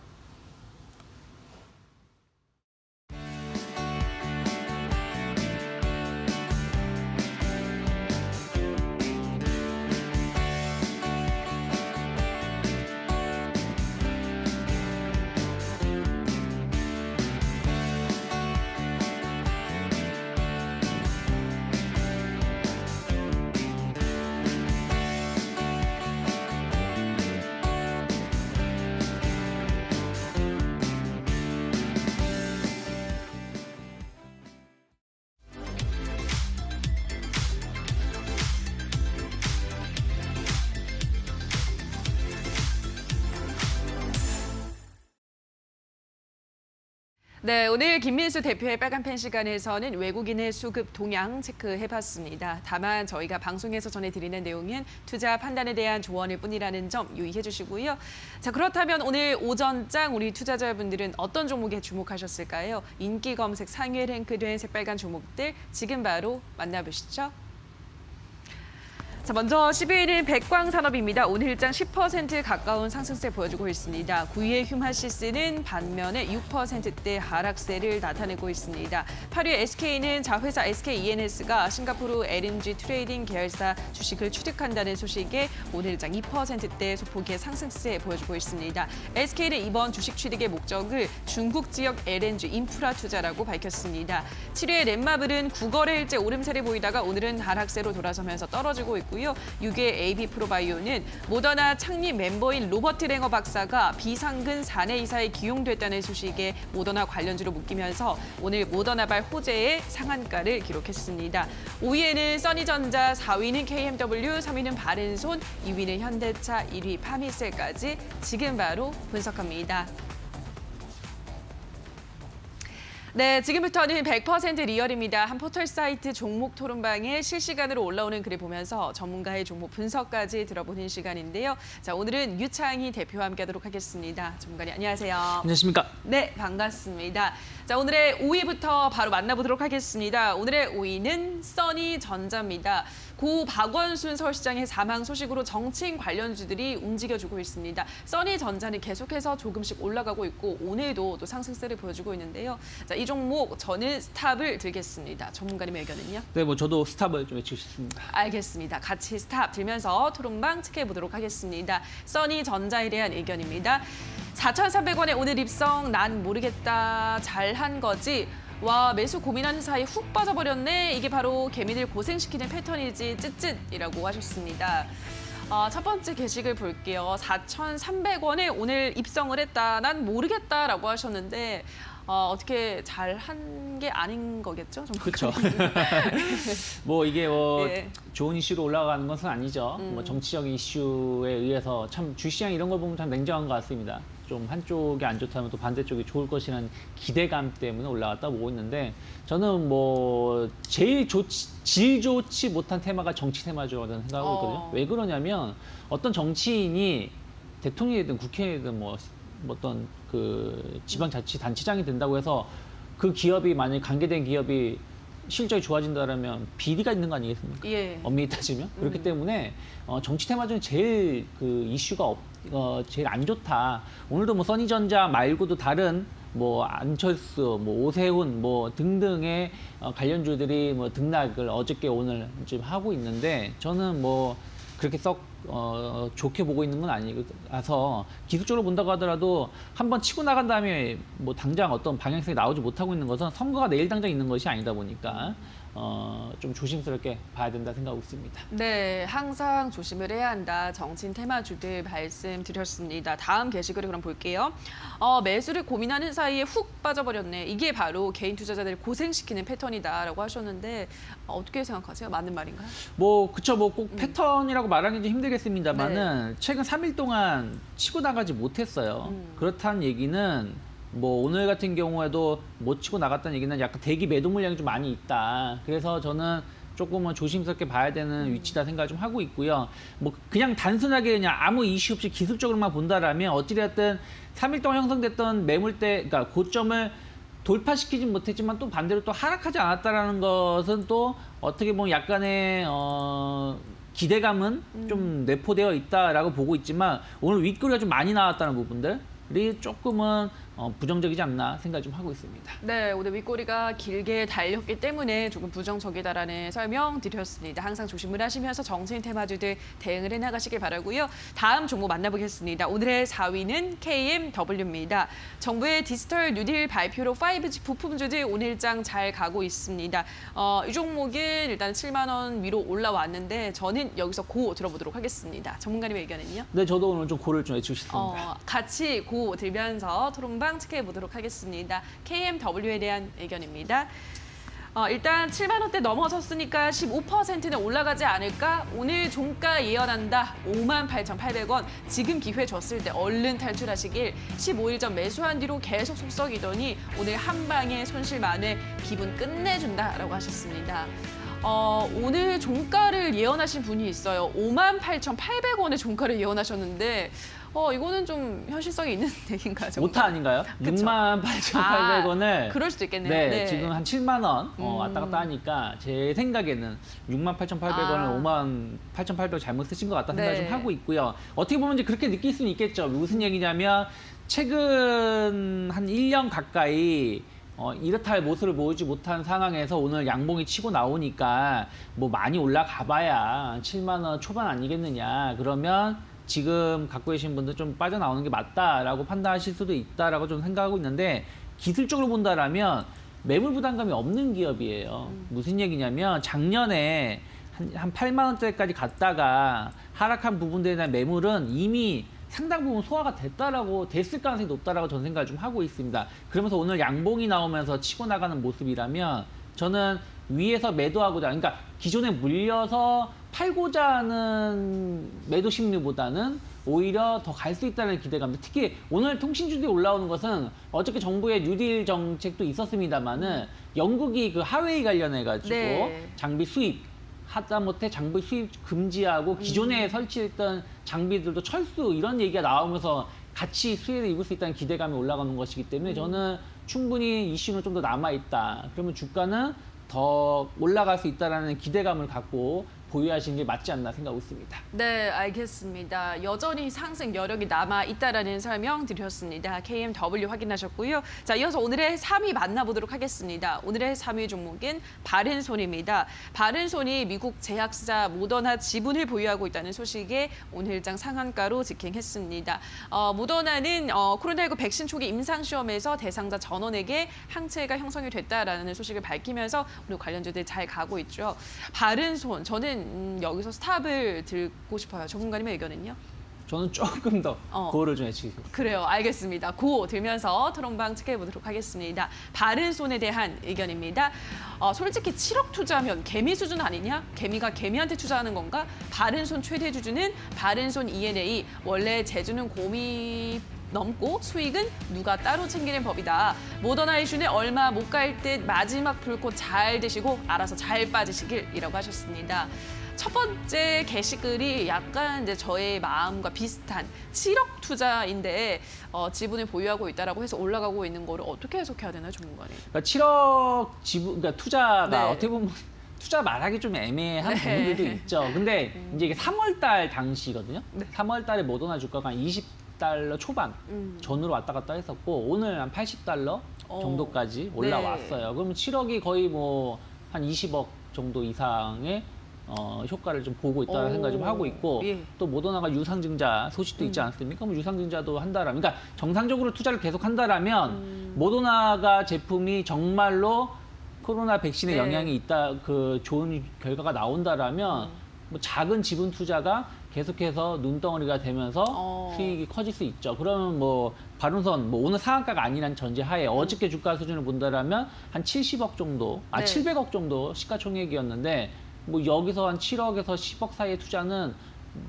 네, 오늘 김민수 대표의 빨간펜 시간에서는 외국인의 수급 동향 체크해봤습니다. 다만 저희가 방송에서 전해드리는 내용은 투자 판단에 대한 조언일 뿐이라는 점 유의해 주시고요. 자, 그렇다면 오늘 오전장 우리 투자자분들은 어떤 종목에 주목하셨을까요? 인기 검색 상위에 랭크된 새빨간 종목들 지금 바로 만나보시죠. 자, 먼저 10위는 백광산업입니다. 오늘 일장 10% 가까운 상승세 보여주고 있습니다. 9위의 휴마시스는 반면에 6%대 하락세를 나타내고 있습니다. 8위의 SK는 자회사 SKENS가 싱가포르 LNG 트레이딩 계열사 주식을 취득한다는 소식에 오늘 일장 2%대 소폭의 상승세 보여주고 있습니다. SK는 이번 주식 취득의 목적을 중국 지역 LNG 인프라 투자라고 밝혔습니다. 7위의 넷마블은 9거래일째 오름세를 보이다가 오늘은 하락세로 돌아서면서 떨어지고 있고 6위의 AB프로바이오는 모더나 창립 멤버인 로버트 랭어 박사가 비상근 사내 이사에 기용됐다는 소식에 모더나 관련주로 묶이면서 오늘 모더나발 호재의 상한가를 기록했습니다. 5위에는 써니전자, 4위는 KMW, 3위는 바른손, 2위는 현대차, 1위 파미셀까지 지금 바로 분석합니다. 네, 지금부터는 100% 리얼입니다. 한 포털 사이트 종목 토론방에 실시간으로 올라오는 글을 보면서 전문가의 종목 분석까지 들어보는 시간인데요. 자, 오늘은 유창희 대표와 함께하도록 하겠습니다. 전문가님 안녕하세요. 안녕하십니까? 네, 반갑습니다. 자, 오늘의 5위부터 바로 만나보도록 하겠습니다. 오늘의 5위는 써니전자입니다. 고 박원순 서울시장의 사망 소식으로 정치인 관련주들이 움직여주고 있습니다. 써니전자는 계속해서 조금씩 올라가고 있고 오늘도 또 상승세를 보여주고 있는데요. 자, 이 종목 저는 스탑을 들겠습니다. 전문가님의 의견은요? 네, 저도 스탑을 좀 외치고 싶습니다. 알겠습니다. 같이 스탑 들면서 토론방 체크해보도록 하겠습니다. 써니전자에 대한 의견입니다. 4,300원에 오늘 입성, 난 모르겠다, 잘한 거지. 와, 매수 고민하는 사이 훅 빠져버렸네. 이게 바로 개미들 고생시키는 패턴이지 쯧쯧이라고 하셨습니다. 첫 번째 게시글 볼게요. 4,300원에 오늘 입성을 했다. 난 모르겠다라고 하셨는데 어떻게 잘 한 게 아닌 거겠죠? 좀 그렇죠. 뭐 이게 뭐 예. 좋은 이슈로 올라가는 것은 아니죠. 뭐 정치적 이슈에 의해서 참 주시장 이런 걸 보면 참 냉정한 것 같습니다. 좀 한쪽이 안 좋다면 또 반대쪽이 좋을 것이라는 기대감 때문에 올라갔다 보고 있는데 저는 뭐 제일 질 좋지 못한 테마가 정치 테마죠. 저는 생각하고 있거든요. 왜 그러냐면 어떤 정치인이 대통령이든 국회의원이든 뭐 어떤 그 지방자치단체장이 된다고 해서 그 기업이 만약에 관계된 기업이 실적이 좋아진다라면 비리가 있는 거 아니겠습니까? 예. 엄밀히 따지면 그렇기 때문에 정치 테마 중에 제일 그 이슈가 제일 안 좋다. 오늘도 뭐 써니전자 말고도 다른 뭐 안철수, 뭐 오세훈, 뭐 등등의 관련주들이 뭐 등락을 어저께 오늘 지금 하고 있는데 저는 뭐 그렇게 썩 좋게 보고 있는 건 아니라서 기술적으로 본다고 하더라도 한번 치고 나간 다음에 뭐 당장 어떤 방향성이 나오지 못하고 있는 것은 선거가 내일 당장 있는 것이 아니다 보니까 좀 조심스럽게 봐야 된다 생각하고 있습니다. 네, 항상 조심을 해야 한다. 정치인 테마주들 말씀드렸습니다. 다음 게시글을 그럼 볼게요. 매수를 고민하는 사이에 훅 빠져버렸네. 이게 바로 개인 투자자들을 고생시키는 패턴이다라고 하셨는데 어떻게 생각하세요? 맞는 말인가요? 뭐 그쵸 뭐 꼭 패턴이라고 말하기 좀 힘들겠습니다만은 최근 3일 동안 치고 나가지 못했어요. 그렇다는 얘기는 뭐 오늘 같은 경우에도 못 치고 나갔다는 얘기는 약간 대기 매도 물량이 좀 많이 있다. 그래서 저는 조금은 조심스럽게 봐야 되는 위치다 생각을 좀 하고 있고요. 뭐 그냥 단순하게 그냥 아무 이슈 없이 기술적으로만 본다라면 어찌됐든 3일 동안 형성됐던 매물대, 그러니까 고점을 돌파시키진 못했지만 또 반대로 또 하락하지 않았다라는 것은 또 어떻게 보면 약간의 기대감은 좀 내포되어 있다라고 보고 있지만 오늘 윗꼬리가 좀 많이 나왔다는 부분들이 조금은 부정적이지 않나 생각 좀 하고 있습니다. 네, 오늘 윗꼬리가 길게 달렸기 때문에 조금 부정적이다라는 설명 드렸습니다. 항상 조심을 하시면서 정치인 테마주들 대응을 해나가시길 바라고요. 다음 종목 만나보겠습니다. 오늘의 4위는 KMW입니다. 정부의 디지털 뉴딜 발표로 5G 부품주들 오늘장 잘 가고 있습니다. 이 종목은 일단 7만 원 위로 올라왔는데 저는 여기서 고 들어보도록 하겠습니다. 전문가님의 의견은요? 네, 저도 오늘 좀 고를 좀 외치고 싶습니다. 같이 고 들면서 토론방 체크해 보도록 하겠습니다. KMW에 대한 의견입니다. 일단 7만 원대 넘어섰으니까 15%는 올라가지 않을까? 오늘 종가 예언한다. 58,800원. 지금 기회 줬을 때 얼른 탈출하시길. 15일 전 매수한 뒤로 계속 속썩이더니 오늘 한 방에 손실 만회 기분 끝내준다라고 하셨습니다. 오늘 종가를 예언하신 분이 있어요. 58,800원의 종가를 예언하셨는데 이거는 좀 현실성이 있는 얘기인가요? 오타 아닌가요? 그쵸? 68,800원을 그럴 수도 있겠네요. 네, 지금 한 7만 원 왔다 갔다 하니까 제 생각에는 68,800원을 58,800원 잘못 쓰신 것 같다 생각을 네. 좀 하고 있고요. 어떻게 보면 이제 그렇게 느낄 수는 있겠죠. 무슨 얘기냐면 최근 한 1년 가까이 이렇다 할 모습을 보이지 못한 상황에서 오늘 양봉이 치고 나오니까 뭐 많이 올라가 봐야 7만 원 초반 아니겠느냐. 그러면 지금 갖고 계신 분들 좀 빠져나오는 게 맞다라고 판단하실 수도 있다라고 좀 생각하고 있는데 대출적으로 본다라면 매물 부담감이 없는 기업이에요. 무슨 얘기냐면 작년에 한 8만 원대까지 갔다가 하락한 부분들에 대한 매물은 이미 상당 부분 소화가 됐을 가능성이 높다라고 저는 생각을 좀 하고 있습니다. 그러면서 오늘 양봉이 나오면서 치고 나가는 모습이라면 저는 위에서 매도하고자, 그러니까 기존에 물려서 팔고자 하는 매도 심리보다는 오히려 더 갈 수 있다는 기대감. 특히 오늘 통신주들이 올라오는 것은 어저께 정부의 뉴딜 정책도 있었습니다만은 영국이 그 하웨이 관련해가지고 네. 장비 수입 하다못해 장비 수입 금지하고 기존에 설치했던 장비들도 철수 이런 얘기가 나오면서 같이 수혜를 입을 수 있다는 기대감이 올라가는 것이기 때문에 저는 충분히 이슈는 좀 더 남아있다. 그러면 주가는 더 올라갈 수 있다는 기대감을 갖고 보유하시는 게 맞지 않나 생각하고 있습니다. 네, 알겠습니다. 여전히 상승 여력이 남아 있다라는 설명 드렸습니다. KMW 확인하셨고요. 자, 이어서 오늘의 3위 만나보도록 하겠습니다. 오늘의 3위 종목은 바른손입니다. 바른손이 미국 제약사 모더나 지분을 보유하고 있다는 소식에 오늘장 상한가로 직행했습니다. 모더나는 코로나19 백신 초기 임상시험에서 대상자 전원에게 항체가 형성이 됐다라는 소식을 밝히면서 오늘 관련주들 잘 가고 있죠. 바른손, 저는 여기서 스탑을 들고 싶어요. 전문가님의 의견은요? 저는 조금 더 고를 좀 해주시겠습니다. 그래요. 알겠습니다. 고 들면서 토론방 체크해보도록 하겠습니다. 바른손에 대한 의견입니다. 솔직히 7억 투자하면 개미 수준 아니냐? 개미가 개미한테 투자하는 건가? 바른손 최대 주주는 바른손 ENA. 원래 제주는 곰이 넘고 수익은 누가 따로 챙기는 법이다. 모더나 이슈는 얼마 못 갈 듯 마지막 불꽃 잘 드시고 알아서 잘 빠지시길이라고 하셨습니다. 첫 번째 게시글이 약간 이제 저의 마음과 비슷한 7억 투자인데 지분을 보유하고 있다라고 해서 올라가고 있는 거를 어떻게 해석해야 되나요, 전문가님? 그러니까 7억 지분, 그러니까 투자가 네. 어떻게 보면 투자 말하기 좀 애매한 네. 부분들도 있죠. 근데 이제 이게 3월 달 당시거든요. 네. 3월 달에 모더나 주가가 한 20달러 초반 전으로 왔다 갔다 했었고 오늘 한 80달러 정도까지 올라왔어요. 그러면 7억이 거의 뭐 한 20억 정도 이상의 효과를 좀 보고 있다는 생각을 좀 하고 있고 예. 또 모더나가 유상증자 소식도 있지 않습니까? 뭐 유상증자도 한다라면 그러니까 정상적으로 투자를 계속 한다라면 모더나가 제품이 정말로 코로나 백신에 네. 영향이 있다 그 좋은 결과가 나온다라면 뭐 작은 지분 투자가 계속해서 눈덩어리가 되면서 수익이 커질 수 있죠. 그러면 뭐 바른손 뭐 오늘 상한가가 아니란 전제하에 어저께 주가 수준을 본다라면 한 70억 정도, 네. 700억 정도 시가총액이었는데 뭐 여기서 한 7억에서 10억 사이의 투자는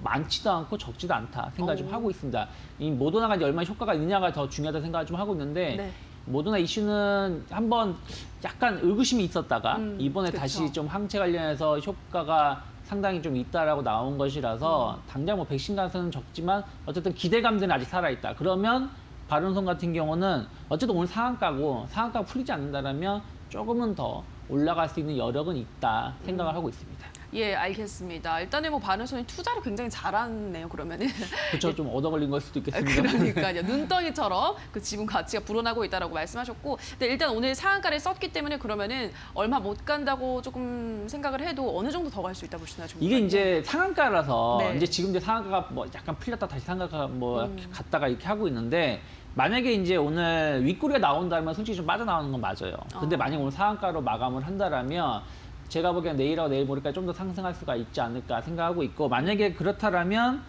많지도 않고 적지도 않다 생각을 좀 하고 있습니다. 이 모더나가 이제 얼마나 효과가 있느냐가 더 중요하다 생각을 좀 하고 있는데 네. 모더나 이슈는 한번 약간 의구심이 있었다가 이번에 그쵸. 다시 좀 항체 관련해서 효과가 상당히 좀 있다라고 나온 것이라서 당장 뭐 백신 가능성은 적지만 어쨌든 기대감들은 아직 살아있다. 그러면 바른손 같은 경우는 어쨌든 오늘 상한가고 상한가가 풀리지 않는다라면 조금은 더 올라갈 수 있는 여력은 있다 생각을 하고 있습니다. 예, 알겠습니다. 일단은 뭐 바른손이 투자를 굉장히 잘하네요, 그러면은. 그렇죠. 좀 얻어 걸린 걸 수도 있겠습니다. 그러니까요. 눈덩이처럼 그 지분 가치가 불어나고 있다라고 말씀하셨고, 근데 일단 오늘 상한가를 썼기 때문에 그러면은 얼마 못 간다고 조금 생각을 해도 어느 정도 더 갈 수 있다 보시나요, 전문가님? 이게 이제 상한가라서 네. 이제 지금 이제 상한가가 뭐 약간 풀렸다 다시 상한가가 뭐 갔다가 이렇게 하고 있는데 만약에 이제 오늘 윗꼬리가 나온다면 솔직히 좀 빠져나오는 건 맞아요. 근데 만약에 오늘 상한가로 마감을 한다라면 제가 보기엔 내일하고 내일 모레까지 좀 더 상승할 수가 있지 않을까 생각하고 있고 만약에 그렇다라면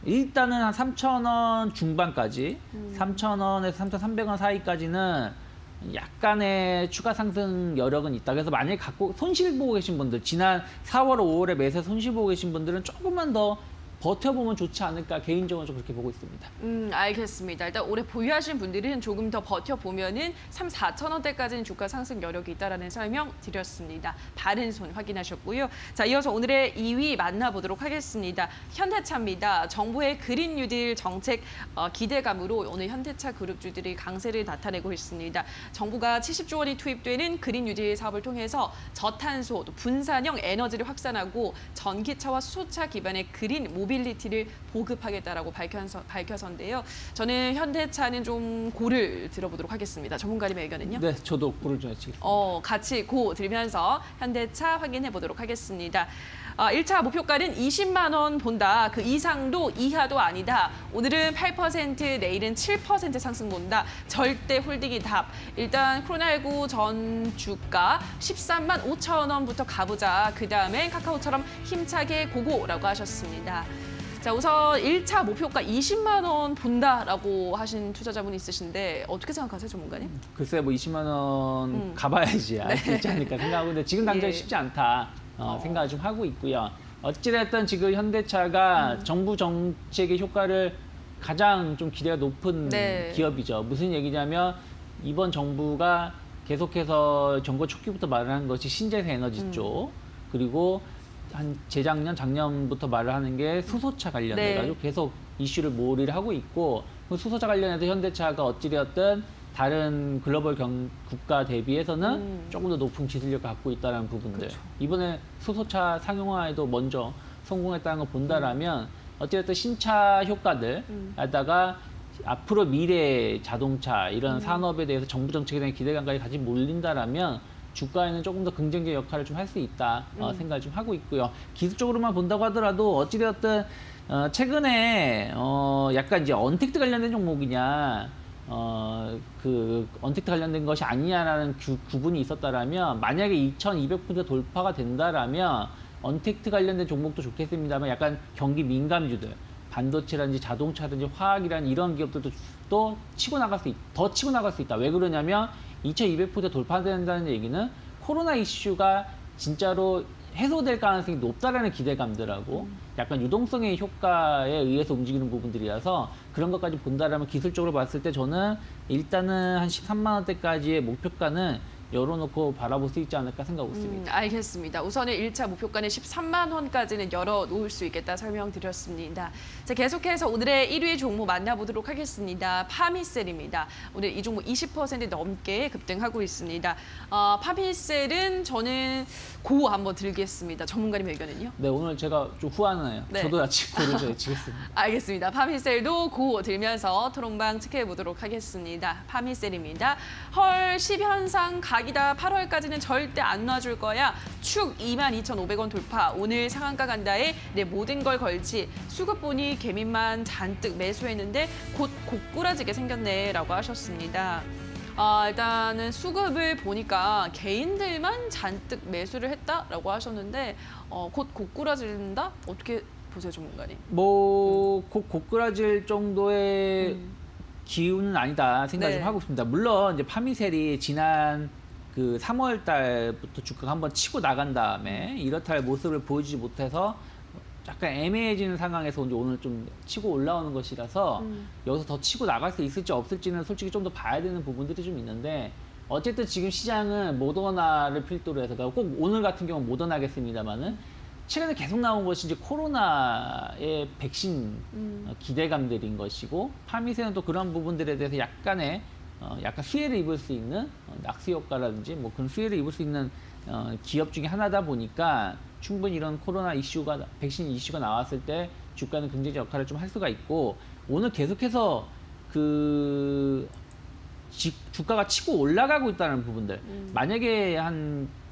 일단은 한 3,000원 중반까지 3,000원에서 3,300원 사이까지는 약간의 추가 상승 여력은 있다. 그래서 만약에 갖고 손실 보고 계신 분들 지난 4월, 5월에 매세 손실 보고 계신 분들은 조금만 더 버텨보면 좋지 않을까 개인적으로 좀 그렇게 보고 있습니다. 알겠습니다. 일단 올해 보유하신 분들은 조금 더 버텨보면은 3, 4천 원대까지는 주가 상승 여력이 있다라는 설명 드렸습니다. 바른손 확인하셨고요. 자, 이어서 오늘의 2위 만나보도록 하겠습니다. 현대차입니다. 정부의 그린 뉴딜 정책 기대감으로 오늘 현대차 그룹주들이 강세를 나타내고 있습니다. 정부가 70조 원이 투입되는 그린 뉴딜 사업을 통해서 저탄소, 또 분산형 에너지를 확산하고 전기차와 수소차 기반의 그린 모빌리티를 보급하겠다라고 밝혀서인데요. 저는 현대차는 좀 고를 들어보도록 하겠습니다. 전문가님의 의견은요? 네, 저도 고를 좀 해치겠습니다. 같이 고 들으면서 현대차 확인해 보도록 하겠습니다. 1차 목표가는 20만 원 본다. 그 이상도 이하도 아니다. 오늘은 8%, 내일은 7% 상승 본다. 절대 홀딩이 답. 일단 코로나19 전 주가 13만 5천 원부터 가보자. 그 다음에 카카오처럼 힘차게 고고라고 하셨습니다. 자, 우선 1차 목표가 20만 원 본다라고 하신 투자자분이 있으신데 어떻게 생각하세요, 전문가님? 글쎄 뭐 20만 원 가봐야지 알 수 있지 않을까 생각하고 근데 지금 당장 예. 쉽지 않다 생각을 좀 하고 있고요. 어찌됐든 지금 현대차가 정부 정책의 효과를 가장 좀 기대가 높은 네. 기업이죠. 무슨 얘기냐면 이번 정부가 계속해서 정권 초기부터 말을 한 것이 신재생 에너지 쪽 그리고 한 재작년, 작년부터 말을 하는 게 수소차 관련해가지고 네. 계속 이슈를 몰이를 하고 있고 그 수소차 관련해서 현대차가 어찌되었든 다른 글로벌 국가 대비해서는 조금 더 높은 기술력을 갖고 있다는 부분들. 이번에 수소차 상용화에도 먼저 성공했다는 걸 본다라면 어찌됐든 신차 효과들에다가 앞으로 미래 자동차 이런 산업에 대해서 정부 정책에 대한 기대감까지 같이 몰린다라면 주가에는 조금 더 긍정적 역할을 좀 할 수 있다 생각을 좀 하고 있고요. 기술적으로만 본다고 하더라도 어찌되었든 최근에 약간 이제 언택트 관련된 종목이냐 그 언택트 관련된 것이 아니냐라는 구분이 있었다라면 만약에 2,200포인트 돌파가 된다라면 언택트 관련된 종목도 좋겠습니다만 약간 경기 민감주들, 반도체라든지 자동차라든지 화학이라는 이런 기업들도 또 더 치고 나갈 수 있다. 왜 그러냐면 2200포인트 돌파된다는 얘기는 코로나 이슈가 진짜로 해소될 가능성이 높다라는 기대감들하고 약간 유동성의 효과에 의해서 움직이는 부분들이라서 그런 것까지 본다라면 기술적으로 봤을 때 저는 일단은 한 13만 원대까지의 목표가는 열어놓고 바라볼 수 있지 않을까 생각하고 있습니다. 알겠습니다. 우선은 1차 목표가는 13만 원까지는 열어놓을 수 있겠다 설명드렸습니다. 자, 계속해서 오늘의 1위 종목 만나보도록 하겠습니다. 파미셀입니다. 오늘 이 종목 20% 넘게 급등하고 있습니다. 파미셀은 저는 고 한번 들겠습니다. 전문가님 의견은요? 네, 오늘 제가 좀 후하네요. 네. 저도 같이 고를 외치겠습니다. 알겠습니다. 파미셀도 고 들면서 토론방 체크해 보도록 하겠습니다. 파미셀입니다. 헐 10현상 각이다. 8월까지는 절대 안 놔줄 거야. 축 22,500원 돌파. 오늘 상한가 간다에 내 모든 걸 걸지. 수급 보니 개미만 잔뜩 매수했는데 곧 고꾸라지게 생겼네 라고 하셨습니다. 일단은 수급을 보니까 개인들만 잔뜩 매수를 했다라고 하셨는데 곧 고꾸라진다? 어떻게 보세요, 전문가님? 곧 고꾸라질 정도의 기운은 아니다 생각 네. 좀 하고 있습니다. 물론 이제 파미셀이 지난 그 3월 달부터 주가가 한번 치고 나간 다음에 이렇다 할 모습을 보여주지 못해서 약간 애매해지는 상황에서 이제 오늘 좀 치고 올라오는 것이라서 여기서 더 치고 나갈 수 있을지 없을지는 솔직히 좀 더 봐야 되는 부분들이 좀 있는데 어쨌든 지금 시장은 모더나를 필두로 해서 꼭 오늘 같은 경우는 모더나겠습니다만은 최근에 계속 나온 것이 이제 코로나의 백신 기대감들인 것이고 파미셀은 또 그런 부분들에 대해서 약간 수혜를 입을 수 있는 낙수 효과라든지 뭐 그런 수혜를 입을 수 있는 기업 중에 하나다 보니까 충분히 이런 백신 이슈가 나왔을 때 주가는 굉장히 역할을 좀 할 수가 있고 오늘 계속해서 주가가 치고 올라가고 있다는 부분들 만약에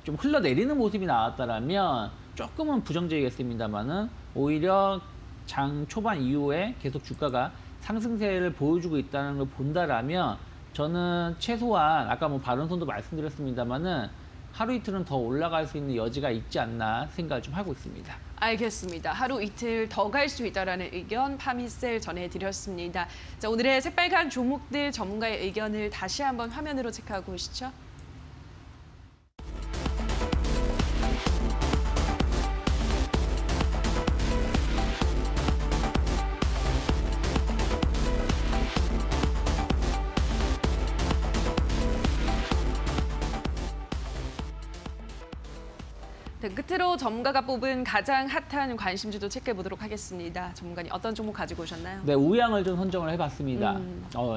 좀 흘러내리는 모습이 나왔다라면 조금은 부정적이겠습니다만은 오히려 장 초반 이후에 계속 주가가 상승세를 보여주고 있다는 걸 본다라면 저는 최소한 아까 뭐 바른손도 말씀드렸습니다만은 하루 이틀은 더 올라갈 수 있는 여지가 있지 않나 생각을 좀 하고 있습니다. 알겠습니다. 하루 이틀 더 갈 수 있다라는 의견 파미셀 전해드렸습니다. 자, 오늘의 새빨간 종목들 전문가의 의견을 다시 한번 화면으로 체크하고 오시죠. 네, 끝으로 전문가가 뽑은 가장 핫한 관심주도 체크해 보도록 하겠습니다. 전문가님 어떤 종목 가지고 오셨나요? 네, 우양을 좀 선정을 해봤습니다.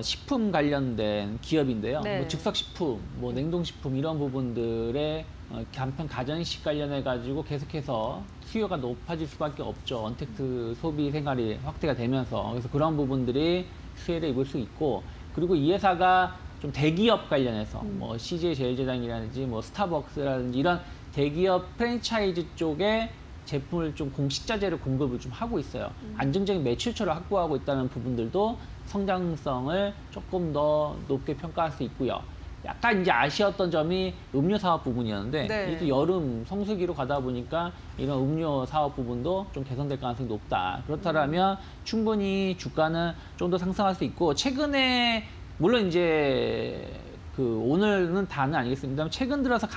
식품 관련된 기업인데요. 네. 뭐 즉석식품, 뭐 냉동식품 이런 부분들의 간편 가전식 관련해 가지고 계속해서 수요가 높아질 수밖에 없죠. 언택트 소비 생활이 확대가 되면서 그래서 그런 부분들이 수혜를 입을 수 있고 그리고 이 회사가 좀 대기업 관련해서 뭐 CJ 제일제당이라든지 뭐 스타벅스라든지 이런 대기업 프랜차이즈 쪽에 제품을 좀 공식자재를 공급을 좀 하고 있어요. 안정적인 매출처를 확보하고 있다는 부분들도 성장성을 조금 더 높게 평가할 수 있고요. 약간 이제 아쉬웠던 점이 음료 사업 부분이었는데 네. 이게 또 여름 성수기로 가다 보니까 이런 음료 사업 부분도 좀 개선될 가능성이 높다. 그렇다면 충분히 주가는 좀 더 상승할 수 있고 최근에 물론 이제 오늘은 다는 아니겠습니다만 최근 들어서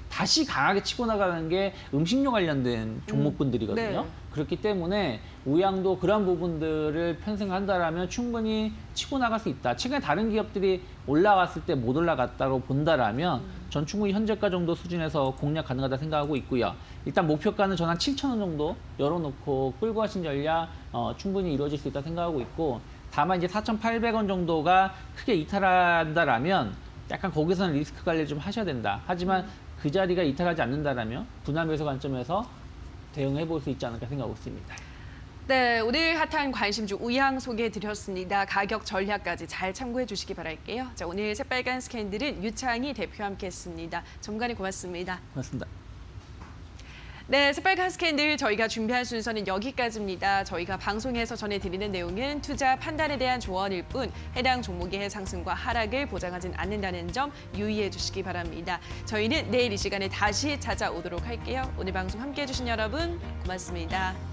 다시 강하게 치고 나가는 게 음식료 관련된 종목군들이거든요. 네. 그렇기 때문에 우양도 그런 부분들을 편승한다라면 충분히 치고 나갈 수 있다. 최근에 다른 기업들이 올라갔을 때 못 올라갔다고 본다라면 전 충분히 현재가 정도 수준에서 공략 가능하다 생각하고 있고요. 일단 목표가는 전 한 7,000원 정도 열어놓고 끌고 가신 전략 충분히 이루어질 수 있다 생각하고 있고 다만 이제 4,800원 정도가 크게 이탈한다라면 약간 거기서는 리스크 관리를 좀 하셔야 된다. 하지만 그 자리가 이탈하지 않는다라면 분할 매수 관점에서 대응해 볼 수 있지 않을까 생각하고 있습니다. 네, 오늘 핫한 관심주 우양 소개해드렸습니다. 가격 전략까지 잘 참고해 주시기 바랄게요. 자, 오늘 새빨간 스캔들은 유창희 대표와 함께했습니다. 전문가님 고맙습니다. 고맙습니다. 네, 새빨간 스캔들 저희가 준비한 순서는 여기까지입니다. 저희가 방송에서 전해드리는 내용은 투자 판단에 대한 조언일 뿐 해당 종목의 상승과 하락을 보장하진 않는다는 점 유의해 주시기 바랍니다. 저희는 내일 이 시간에 다시 찾아오도록 할게요. 오늘 방송 함께해 주신 여러분 고맙습니다.